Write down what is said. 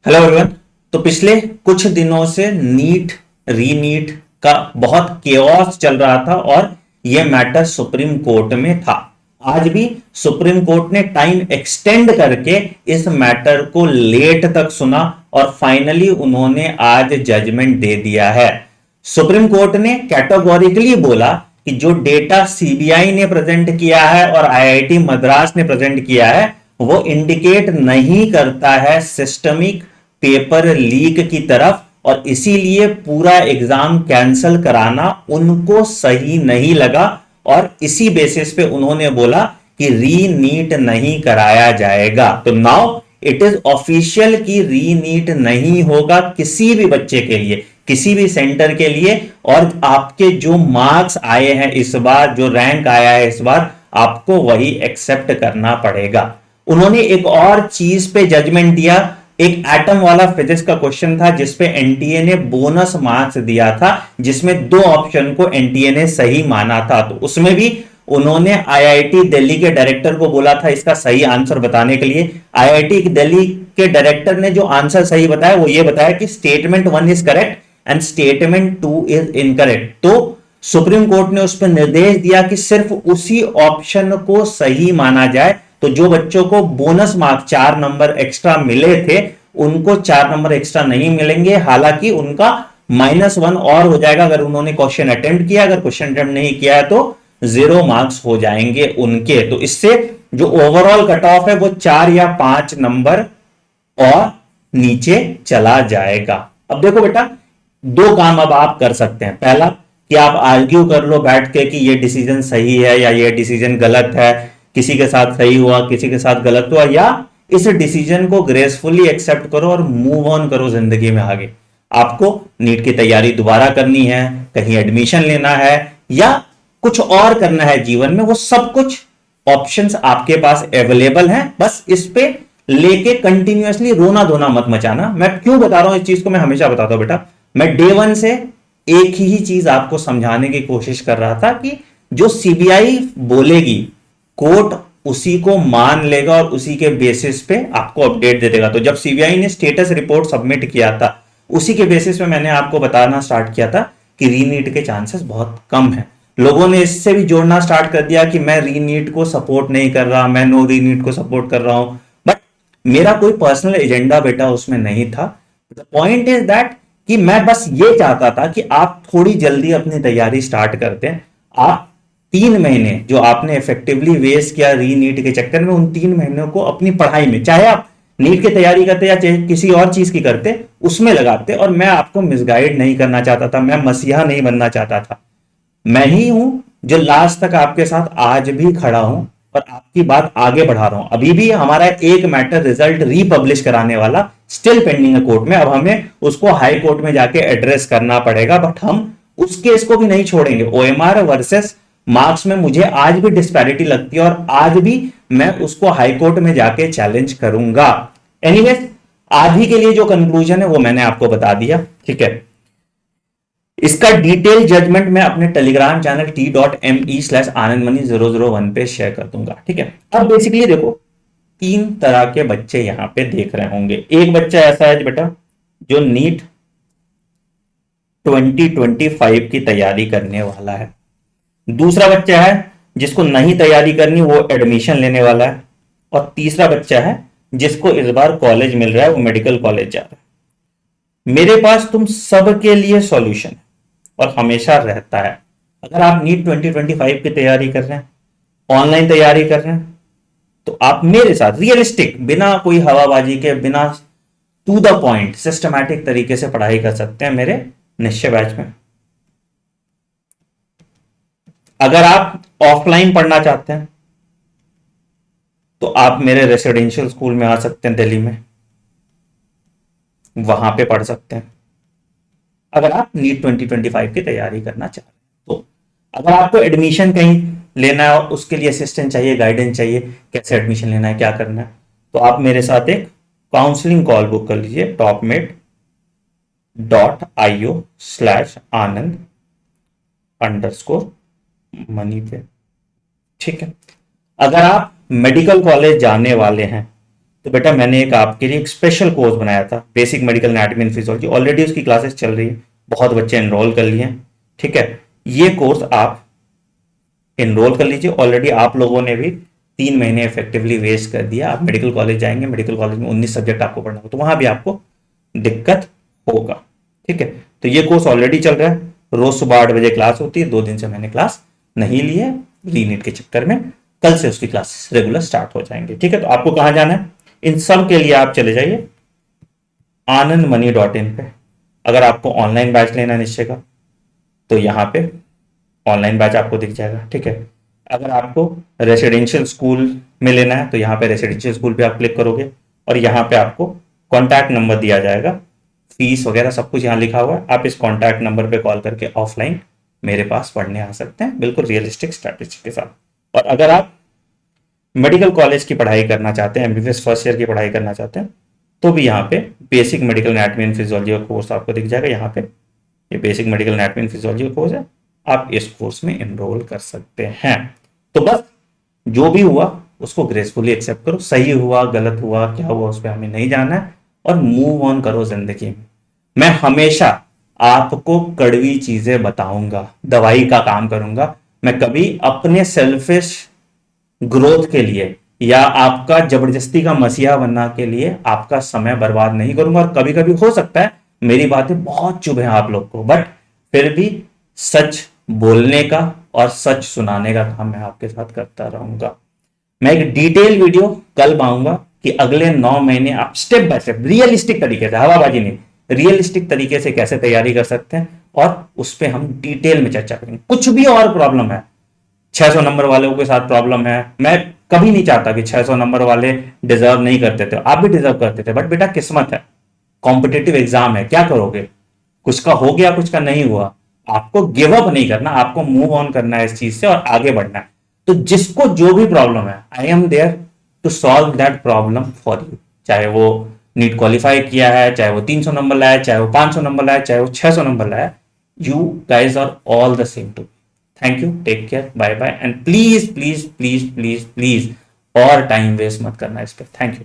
Hello everyone. तो पिछले कुछ दिनों से नीट रीनीट का बहुत केओस चल रहा था और यह मैटर सुप्रीम कोर्ट में था। आज भी सुप्रीम कोर्ट ने टाइम एक्सटेंड करके इस मैटर को लेट तक सुना और फाइनली उन्होंने आज जजमेंट दे दिया है। सुप्रीम कोर्ट ने कैटेगोरिकली बोला कि जो डेटा सीबीआई ने प्रेजेंट किया है और आईआईटी मद्रास ने प्रेजेंट किया है वो इंडिकेट नहीं करता है सिस्टमिक पेपर लीक की तरफ, और इसीलिए पूरा एग्जाम कैंसिल कराना उनको सही नहीं लगा और इसी बेसिस पे उन्होंने बोला कि री नीट नहीं कराया जाएगा। तो नाउ इट इज ऑफिशियल कि री नीट नहीं होगा किसी भी बच्चे के लिए, किसी भी सेंटर के लिए। और आपके जो मार्क्स आए हैं इस बार, जो रैंक आया है इस बार, आपको वही एक्सेप्ट करना पड़ेगा। उन्होंने एक और चीज पे जजमेंट दिया। एक एटम वाला फिजिक्स का क्वेश्चन था जिसपे एनटीए ने बोनस मार्क्स दिया था, जिसमें दो ऑप्शन को एनटीए ने सही माना था। तो उसमें भी उन्होंने आईआईटी दिल्ली के डायरेक्टर को बोला था इसका सही आंसर बताने के लिए। आईआईटी दिल्ली के डायरेक्टर ने जो आंसर सही बताया वो ये बताया कि statement 1 is correct and statement 2 is incorrect. तो सुप्रीम कोर्ट ने उस पर निर्देश दिया कि सिर्फ उसी ऑप्शन को सही माना जाए। तो जो बच्चों को बोनस मार्क 4 नंबर एक्स्ट्रा मिले थे उनको 4 नंबर एक्स्ट्रा नहीं मिलेंगे, हालांकि उनका -1 और हो जाएगा अगर उन्होंने क्वेश्चन अटेम्प्ट किया। अगर क्वेश्चन अटेम्प्ट नहीं किया है तो 0 मार्क्स हो जाएंगे उनके। तो इससे जो ओवरऑल कट ऑफ है वो 4 या 5 नंबर और नीचे चला जाएगा। अब देखो बेटा, दो काम अब आप कर सकते हैं। पहला कि आप आर्ग्यू कर लो बैठ के कि ये डिसीजन सही है या ये डिसीजन गलत है, किसी के साथ सही हुआ किसी के साथ गलत हुआ, या इस डिसीजन को ग्रेसफुली एक्सेप्ट करो और मूव ऑन करो जिंदगी में आगे। आपको नीट की तैयारी दोबारा करनी है, कहीं एडमिशन लेना है या कुछ और करना है जीवन में, वो सब कुछ ऑप्शंस आपके पास अवेलेबल हैं। बस इस पे लेके कंटिन्यूअसली रोना धोना मत मचाना। मैं क्यों बता रहा हूं इस चीज को, मैं हमेशा बताता हूं बेटा। मैं डे वन से एक ही चीज आपको समझाने की कोशिश कर रहा था कि जो सीबीआई बोलेगी कोर्ट उसी को मान लेगा और उसी के बेसिस पे आपको अपडेट दे देगा। तो जब सीबीआई ने स्टेटस रिपोर्ट सबमिट किया था उसी के बेसिस पे मैंने आपको बताना स्टार्ट किया था कि रीनीट के चांसेस बहुत कम है। लोगों ने इससे भी जोड़ना स्टार्ट कर दिया कि मैं रीनीट को सपोर्ट नहीं कर रहा, मैं नो रीनीट को सपोर्ट कर रहा हूं। बट मेरा कोई पर्सनल एजेंडा बेटा उसमें नहीं था। द पॉइंट इज दैट कि मैं बस ये चाहता था कि आप थोड़ी जल्दी अपनी तैयारी स्टार्ट करते हैं। आप 3 महीने जो आपने इफेक्टिवली वेस्ट किया री नीट के चक्कर में, उन 3 महीनों को अपनी पढ़ाई में, चाहे आप नीट की तैयारी करते या चाहे किसी और चीज की करते, उसमें लगाते। और मैं आपको मिसगाइड नहीं करना चाहता था, मैं मसीहा नहीं बनना चाहता था। मैं ही हूं जो लास्ट तक आपके साथ आज भी खड़ा हूं और आपकी बात आगे बढ़ा रहा हूं। अभी भी हमारा एक मैटर रिजल्ट रीपब्लिश कराने वाला स्टिल पेंडिंग है कोर्ट में। अब हमें उसको हाई कोर्ट में जाके एड्रेस करना पड़ेगा, बट हम उस केस को भी नहीं छोड़ेंगे। ओएमआर वर्सेस मार्क्स में मुझे आज भी डिस्पैरिटी लगती है और आज भी मैं उसको हाई कोर्ट में जाके चैलेंज करूंगा। एनीवेज, आज ही के लिए जो कंक्लूजन है वो मैंने आपको बता दिया, ठीक है। इसका डिटेल जजमेंट मैं अपने टेलीग्राम चैनल t.me/anandmani001 पे शेयर कर दूंगा, ठीक है। अब बेसिकली देखो, 3 तरह के बच्चे यहां पे देख रहे होंगे। एक बच्चा ऐसा है बेटा जो नीट 2025 की तैयारी करने वाला है। दूसरा बच्चा है जिसको नहीं तैयारी करनी, वो एडमिशन लेने वाला है। और तीसरा बच्चा है जिसको इस बार कॉलेज मिल रहा है, वो मेडिकल कॉलेज जा रहा है। मेरे पास तुम सबके लिए सॉल्यूशन और हमेशा रहता है। अगर आप नीट 2025 की तैयारी कर रहे हैं, ऑनलाइन तैयारी कर रहे हैं, तो आप मेरे साथ रियलिस्टिक, बिना कोई हवाबाजी के, बिना टू द पॉइंट सिस्टमैटिक तरीके से पढ़ाई कर सकते हैं मेरे निश्चय बैच में। अगर आप ऑफलाइन पढ़ना चाहते हैं तो आप मेरे रेसिडेंशियल स्कूल में आ सकते हैं दिल्ली में, वहां पे पढ़ सकते हैं। अगर आप नीट 2025 की तैयारी करना चाह रहे हैं तो, अगर आपको एडमिशन कहीं लेना है और उसके लिए असिस्टेंट चाहिए, गाइडेंस चाहिए, कैसे एडमिशन लेना है, क्या करना है, तो आप मेरे साथ एक काउंसलिंग कॉल बुक कर लीजिए topmed.io/anand_money पे, ठीक है। अगर आप मेडिकल कॉलेज जाने वाले हैं तो बेटा मैंने एक आपके लिए एक स्पेशल कोर्स बनाया था, basic medical anatomy and physiology. Already उसकी क्लासेस चल रही है, बहुत बच्चे एनरोल कर लिए हैं, ठीक है। ये कोर्स आप एनरोल कर लीजिए। ऑलरेडी आप लोगों ने भी 3 महीने इफेक्टिवली वेस्ट कर दिया। आप मेडिकल कॉलेज जाएंगे, मेडिकल कॉलेज में 19 सब्जेक्ट आपको पढ़ना होगा, तो वहां भी आपको दिक्कत होगा, ठीक है। तो ये कोर्स ऑलरेडी चल रहा है, रोज सुबह 8 बजे क्लास होती है। 2 दिन से मैंने क्लास नहीं ली है रीनीट के चक्कर में, कल से उसकी क्लास रेगुलर स्टार्ट हो जाएंगे, ठीक है। तो आपको कहां जाना है, इन सब के लिए आप चले जाइए anandmoney.in पे। अगर आपको ऑनलाइन बैच लेना है निश्चय का, तो यहां पे ऑनलाइन बैच आपको दिख जाएगा, ठीक है। अगर आपको रेसिडेंशियल स्कूल में लेना है, तो यहाँ पे रेसिडेंशियल स्कूल पे आप क्लिक करोगे और यहाँ पे आपको कॉन्टैक्ट नंबर दिया जाएगा, फीस वगैरह सब कुछ यहाँ लिखा हुआ है। आप इस कॉन्टैक्ट नंबर पे कॉल करके ऑफलाइन मेरे पास पढ़ने आ सकते हैं, बिल्कुल रियलिस्टिक स्ट्रैटेजी के साथ। और अगर आप मेडिकल कॉलेज की पढ़ाई करना चाहते हैं, एमबीबीएस फर्स्ट ईयर की पढ़ाई करना चाहते हैं, तो भी यहाँ पे basic medical anatomy and physiology का कोर्स आपको दिख जाएगा। यहाँ पे ये basic medical anatomy and physiology का कोर्स है, आप इस कोर्स में एनरोल कर सकते हैं। तो बस जो भी हुआ उसको ग्रेसफुली एक्सेप्ट करो, सही हुआ गलत हुआ क्या हुआ उस पर हमें नहीं जाना है, और मूव ऑन करो जिंदगी में। मैं हमेशा आपको कड़वी चीजें बताऊंगा, दवाई का काम करूंगा। मैं कभी अपने सेल्फिश ग्रोथ के लिए या आपका जबरदस्ती का मसीहा बनना के लिए आपका समय बर्बाद नहीं करूंगा। और कभी कभी हो सकता है मेरी बातें बहुत चुभे आप लोग को, बट फिर भी सच बोलने का और सच सुनाने का काम मैं आपके साथ करता रहूंगा। मैं एक डिटेल वीडियो कल पाऊंगा कि अगले 9 महीने आप स्टेप बाय स्टेप रियलिस्टिक तरीके से, हवाबाजी नहीं, रियलिस्टिक तरीके से कैसे तैयारी कर सकते हैं, और उस पर हम डिटेल में चर्चा करेंगे। कुछ भी और प्रॉब्लम है, 600 नंबर वालों के साथ प्रॉब्लम है, मैं कभी नहीं चाहता कि 600 नंबर वाले डिजर्व नहीं करते थे, आप भी डिजर्व करते थे, बट बेटा किस्मत है, कॉम्पिटिटिव एग्जाम है, क्या करोगे, कुछ का हो गया कुछ का नहीं हुआ। आपको गिव अप नहीं करना, आपको मूव ऑन करना है इस चीज से और आगे बढ़ना है। तो जिसको जो भी प्रॉब्लम है, I am there to solve that problem for you. चाहे वो नीट क्वालिफाई किया है, चाहे वो 300 नंबर लाया, चाहे वो 500 नंबर लाया, चाहे वो 600 नंबर लाया, you guys are all the same too. Thank you, take care, bye bye, and please please please please please और टाइम वेस्ट मत करना इस पर। Thank you.